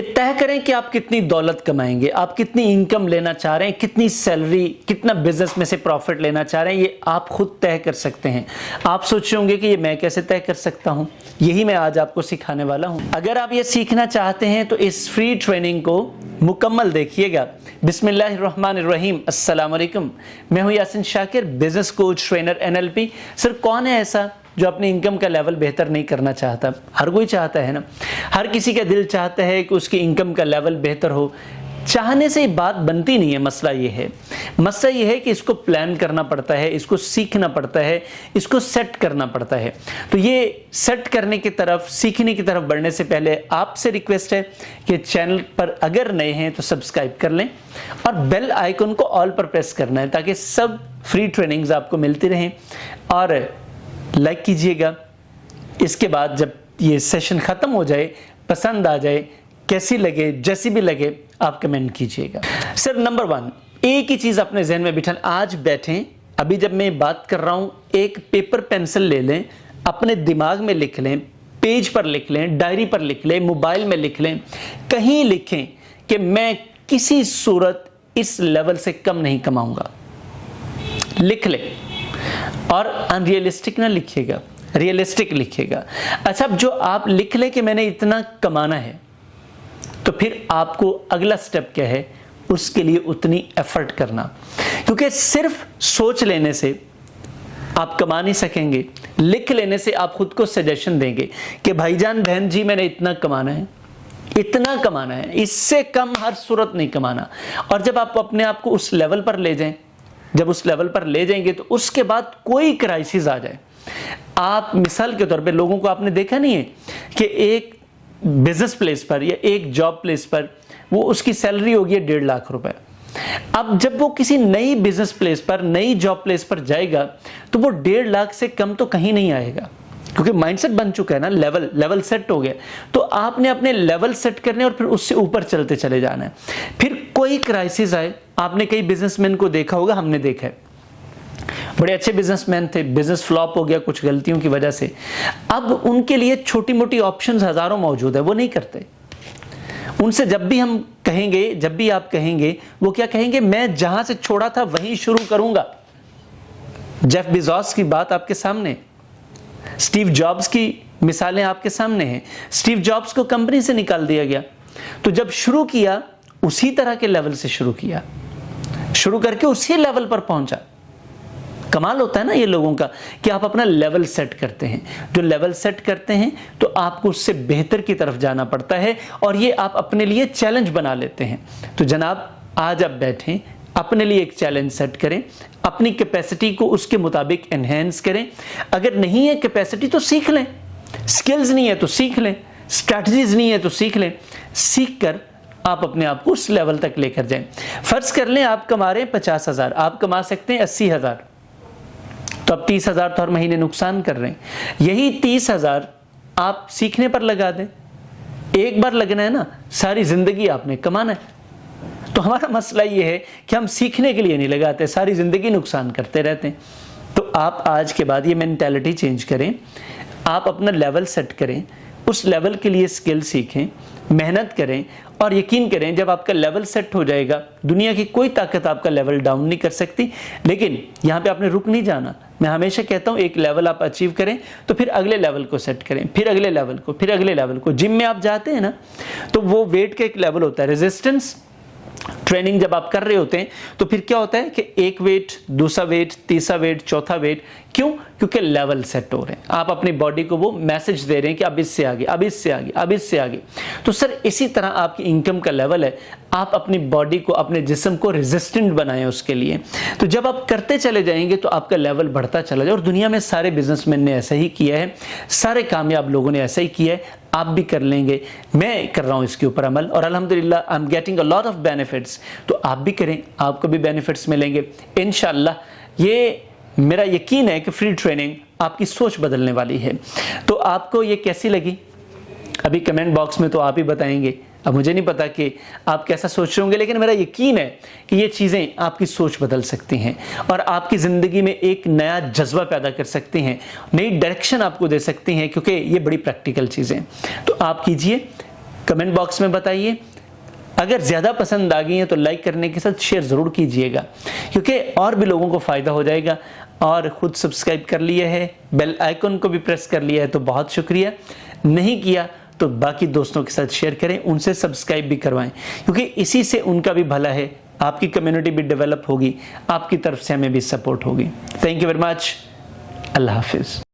तय करें कि आप कितनी दौलत कमाएंगे, आप कितनी इनकम लेना चाह रहे हैं, कितनी सैलरी, कितना बिजनेस में से प्रॉफिट लेना चाह रहे हैं, ये आप खुद तय कर सकते हैं। आप सोच रहे होंगे कि ये मैं कैसे तय कर सकता हूं, यही मैं आज आपको सिखाने वाला हूं। अगर आप ये सीखना चाहते हैं तो इस फ्री ट्रेनिंग को मुकम्मल देखिएगा। बिस्मिल्लाहिर्रहमानिर्रहीम, अस्सलाम वालेकुम। मैं हूं Yasin Shakir, business coach, trainer, NLP। Sir, कौन है ऐसा जो अपने इनकम का लेवल बेहतर नहीं करना चाहता? हर कोई चाहता है ना, हर किसी का दिल चाहता है कि उसकी इनकम का लेवल बेहतर हो। चाहने से बात बनती नहीं है। मसला ये है कि इसको प्लान करना पड़ता है, इसको सीखना पड़ता है, इसको सेट करना पड़ता है। तो ये सेट करने की तरफ, सीखने की तरफ बढ़ने से पहले आपसे रिक्वेस्ट है कि चैनल पर अगर नए हैं तो सब्सक्राइब कर लें और बेल आइकन को ऑल पर प्रेस करना है ताकि सब फ्री ट्रेनिंग्स आपको मिलती रहें। और लाइक कीजिएगा। इसके बाद जब ये सेशन ख़त्म हो जाए, पसंद आ जाए, कैसी लगे, जैसी भी लगे, आप कमेंट कीजिएगा। सर, नंबर 1, एक ही चीज़ अपने जहन में बिठा, आज बैठें, अभी जब मैं बात कर रहा हूँ, एक पेपर पेंसिल ले लें, अपने दिमाग में लिख लें, पेज पर लिख लें, डायरी पर लिख लें, मोबाइल में लिख लें, कहीं लिखें कि मैं किसी सूरत इस लेवल से कम नहीं कमाऊंगा। लिख लें और अनरियलिस्टिक ना लिखिएगा, रियलिस्टिक लिखिएगा। अच्छा, अब जो आप लिख लें कि मैंने इतना कमाना है, तो फिर आपको अगला स्टेप क्या है, उसके लिए उतनी एफर्ट करना। क्योंकि सिर्फ सोच लेने से आप कमा नहीं सकेंगे। लिख लेने से आप खुद को सजेशन देंगे कि भाईजान, बहन जी, मैंने इतना कमाना है, इतना कमाना है, इससे कम हर सूरत नहीं कमाना। और जब आप अपने आप को उस लेवल पर ले जाएं, जब उस लेवल पर ले जाएंगे तो उसके बाद कोई क्राइसिस आ जाए, आप मिसाल के तौर पे लोगों को आपने देखा नहीं है कि एक बिजनेस प्लेस पर या एक जॉब प्लेस पर वो उसकी सैलरी होगी 1.5 लाख रुपए। अब जब वो किसी नई बिजनेस प्लेस पर, नई जॉब प्लेस पर जाएगा तो वो 1.5 लाख से कम तो कहीं नहीं आएगा, क्योंकि माइंडसेट बन चुका है ना, लेवल सेट हो गया। तो आपने अपने लेवल सेट करने और फिर उससे ऊपर चलते चले जाना है। फिर कोई क्राइसिस आए, आपने कई बिजनेसमैन को देखा होगा, हमने देखा है, बड़े अच्छे बिजनेसमैन थे, बिजनेस फ्लॉप हो गया कुछ गलतियों की वजह से। अब उनके लिए छोटी मोटी ऑप्शंस हजारों मौजूद है, वो नहीं करते। उनसे जब भी हम कहेंगे, जब भी आप कहेंगे, वो क्या कहेंगे, मैं जहां से छोड़ा था वहीं शुरू करूंगा। जेफ बेजोस की बात आपके सामने, स्टीव जॉब्स की मिसालें आपके सामने हैं। स्टीव जॉब्स को कंपनी से निकाल दिया गया, तो जब शुरू किया उसी तरह के लेवल से शुरू किया, शुरू करके उसी लेवल पर पहुंचा। कमाल होता है ना ये लोगों का कि आप अपना लेवल सेट करते हैं। जो लेवल सेट करते हैं तो आपको उससे बेहतर की तरफ जाना पड़ता है और ये आप अपने लिए चैलेंज बना लेते हैं। तो जनाब, आज आप बैठें, अपने लिए एक चैलेंज सेट करें, अपनी कैपेसिटी को उसके मुताबिक एनहेंस करें। अगर नहीं है कैपेसिटी तो सीख लें, स्किल्स नहीं है तो सीख लें, स्ट्रैटेजीज नहीं है तो सीख लें। सीख कर आप अपने आप को उस लेवल तक लेकर जाएं। फर्ज कर लें आप कमा रहे हैं 50,000, आप कमा सकते हैं 80,000, तो अब 30,000 तो हर महीने नुकसान कर रहे हैं। यही 30,000 आप सीखने पर लगा दें। एक बार लगना है ना, सारी जिंदगी आपने कमाना है। तो हमारा मसला ये है कि हम सीखने के लिए नहीं लगाते, सारी जिंदगी नुकसान करते रहते हैं। तो आप आज के बाद ये मेंटालिटी चेंज करें, आप अपना लेवल सेट करें, उस लेवल के लिए स्किल सीखें, मेहनत करें और यकीन करें जब आपका लेवल सेट हो जाएगा, दुनिया की कोई ताकत आपका लेवल डाउन नहीं कर सकती। लेकिन यहाँ पे आपने रुक नहीं जाना। मैं हमेशा कहता हूँ, एक लेवल आप अचीव करें तो फिर अगले लेवल को सेट करें, फिर अगले लेवल को, फिर अगले लेवल को। जिम में आप जाते हैं ना, तो वो वेट का एक लेवल होता है, रेजिस्टेंस ट्रेनिंग जब आप कर रहे होते हैं तो फिर क्या होता है कि एक वेट, दूसरा वेट, तीसरा वेट, चौथा वेट। क्यों? क्योंकि लेवल सेट हो रहे हैं। आप अपनी बॉडी को वो मैसेज दे रहे हैं कि अब इससे आगे, अब इससे आगे, अब इससे आगे। तो सर, इसी तरह आपकी इनकम का लेवल है। आप अपनी बॉडी को, अपने जिस्म को रेजिस्टेंट बनाएं उसके लिए। तो जब आप करते चले जाएंगे तो आपका लेवल बढ़ता चला जाए। और दुनिया में सारे बिजनेसमैन ने ऐसा ही किया है, सारे कामयाब लोगों ने ऐसा ही किया है। आप भी कर लेंगे, मैं कर रहा हूं इसके ऊपर अमल और अल्हम्दुलिल्लाह I am getting a lot of benefits. तो आप भी करें, आपको भी बेनिफिट्स मिलेंगे इंशाअल्लाह। ये मेरा यकीन है कि फ्री ट्रेनिंग आपकी सोच बदलने वाली है। तो आपको ये कैसी लगी, अभी कमेंट बॉक्स में तो आप ही बताएंगे। अब मुझे नहीं पता कि आप कैसा सोच रहे होंगे, लेकिन मेरा यकीन है कि ये चीज़ें आपकी सोच बदल सकती हैं और आपकी ज़िंदगी में एक नया जज्बा पैदा कर सकती हैं, नई डायरेक्शन आपको दे सकती हैं, क्योंकि ये बड़ी प्रैक्टिकल चीज़ें। तो आप कीजिए, कमेंट बॉक्स में बताइए। अगर ज़्यादा पसंद आ गई है तो लाइक करने के साथ शेयर ज़रूर कीजिएगा, क्योंकि और भी लोगों को फ़ायदा हो जाएगा। और ख़ुद सब्सक्राइब कर लिया है, बेल आइकन को भी प्रेस कर लिया है तो बहुत शुक्रिया। नहीं किया तो बाकी दोस्तों के साथ शेयर करें, उनसे सब्सक्राइब भी करवाएं, क्योंकि इसी से उनका भी भला है, आपकी कम्युनिटी भी डेवलप होगी, आपकी तरफ से हमें भी सपोर्ट होगी। Thank you very much. अल्लाह हाफिज़।